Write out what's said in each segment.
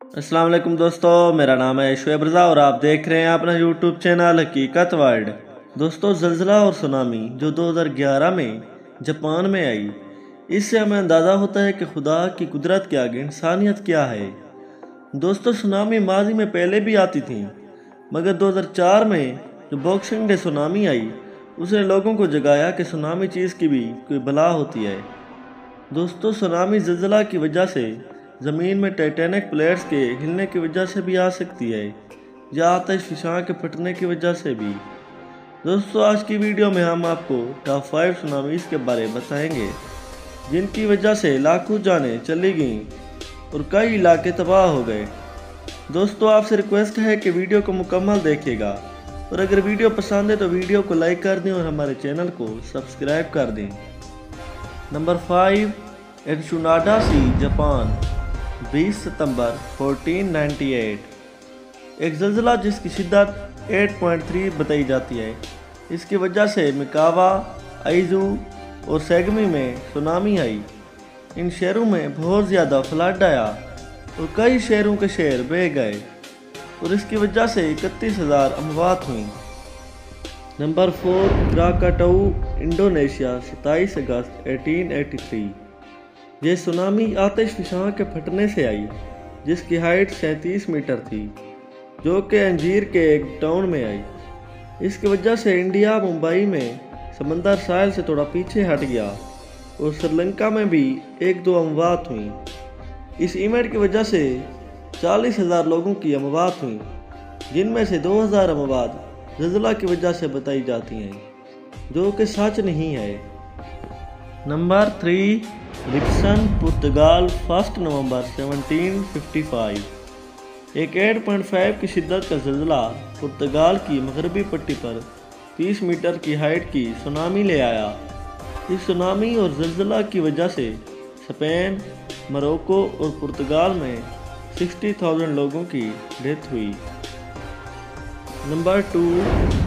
अस्सलाम वालेकुम दोस्तों, मेरा नाम है शुएब रज़ा और आप देख रहे हैं अपना यूट्यूब चैनल हकीकत वर्ल्ड। दोस्तों, ज़लज़ला और सुनामी जो 2011 में जापान में आई, इससे हमें अंदाज़ा होता है कि खुदा की कुदरत के आगे इंसानियत क्या है। दोस्तों, सुनामी माजी में पहले भी आती थी, मगर 2004 में जो बॉक्सिंग डे सुनामी आई, उसने लोगों को जगाया कि सुनामी चीज़ की भी कोई बला होती है। दोस्तों, सुनामी ज़लज़ला की वजह से ज़मीन में टाइटैनिक प्लेट्स के हिलने की वजह से भी आ सकती है, या आतिशफ़शां के फटने की वजह से भी। दोस्तों, आज की वीडियो में हम आपको टॉप 5 सुनामीज़ के बारे में बताएंगे, जिनकी वजह से लाखों जानें चली गईं और कई इलाके तबाह हो गए। दोस्तों, आपसे रिक्वेस्ट है कि वीडियो को मुकम्मल देखिएगा, और अगर वीडियो पसंद है तो वीडियो को लाइक कर दें और हमारे चैनल को सब्सक्राइब कर दें। नंबर 5, एन्शुनाडा सी, जापान, 20 सितंबर 1498। एक ज़लज़ला जिसकी शिद्दत 8.3 बताई जाती है। इसकी वजह से मिकावा, आइजू और सेगमी में सुनामी आई। इन शहरों में बहुत ज़्यादा फ्लड आया और कई शहरों के शहर बह गए, और इसकी वजह से 31,000 अमवात हुई। नंबर 4, क्राकाटाऊ, इंडोनेशिया, 27 अगस्त 1883। यह सुनामी आतिशफ़शां के फटने से आई, जिसकी हाइट 37 मीटर थी, जो कि अंजीर के एक टाउन में आई। इसकी वजह से इंडिया मुंबई में समंदर साहिल से थोड़ा पीछे हट गया और श्रीलंका में भी 1-2 अमवात हुई। इस इवेंट की वजह से 40,000 लोगों की अमवात हुई, जिनमें से 2,000 अमवात ज़लज़ला की वजह से बताई जाती हैं, जो कि सच नहीं है। नंबर 3, लिस्बन, पुर्तगाल, 1 नवंबर 1755। एक 8.5 की शिद्दत का ज़लज़ला पुर्तगाल की मगरबी पट्टी पर 30 मीटर की हाइट की सुनामी ले आया। इस सुनामी और ज़लज़ला की वजह से स्पेन, मोरक्को और पुर्तगाल में 60,000 लोगों की डेथ हुई। Number 2,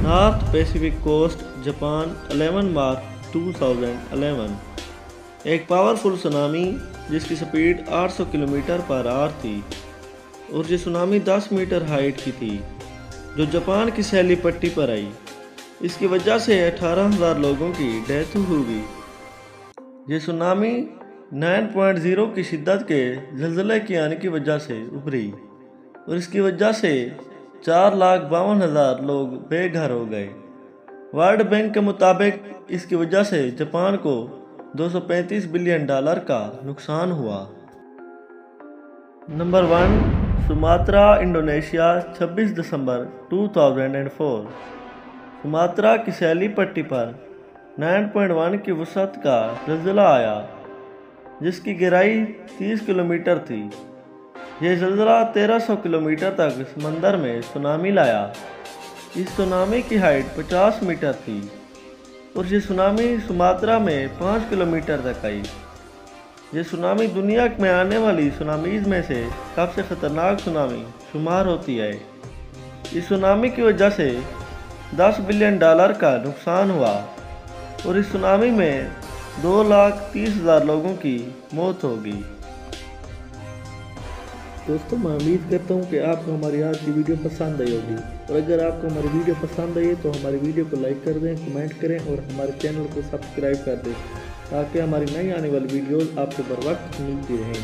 north Pacific coast, Japan, 11 March 2011। एक पावरफुल सुनामी जिसकी स्पीड 800 किलोमीटर पर आवर थी, और ये सुनामी 10 मीटर हाइट की थी, जो जापान की सैली पट्टी पर आई। इसकी वजह से 18,000 लोगों की डेथ हुई। ये सुनामी 9.0 की शिद्दत के ज़लज़ले के आने की वजह से उभरी, और इसकी वजह से 4,52,000 लोग बेघर हो गए। वर्ल्ड बैंक के मुताबिक इसकी वजह से जापान को $235 बिलियन का नुकसान हुआ। नंबर 1, सुमात्रा, इंडोनेशिया, 26 दिसंबर 2004। सुमात्रा की सैली पट्टी पर 9.1 की वसअत का ज़लज़ला आया, जिसकी गहराई 30 किलोमीटर थी। यह ज़लज़ला 1300 किलोमीटर तक समंदर में सुनामी लाया। इस सुनामी की हाइट 50 मीटर थी, और ये सुनामी सुमात्रा में 5 किलोमीटर तक आई। ये सुनामी दुनिया में आने वाली सुनामीज़ में से सबसे ख़तरनाक सुनामी शुमार होती है। इस सुनामी की वजह से $10 बिलियन का नुकसान हुआ, और इस सुनामी में 2,30,000 लोगों की मौत होगी। दोस्तों, मैं उम्मीद करता हूँ कि आपको हमारी आज की वीडियो पसंद आई होगी, और अगर आपको हमारी वीडियो पसंद आई तो हमारी वीडियो को लाइक कर दें, कमेंट करें और हमारे चैनल को सब्सक्राइब कर दें, ताकि हमारी नई आने वाली वीडियोस आपको बर वक्त मिलती रहें।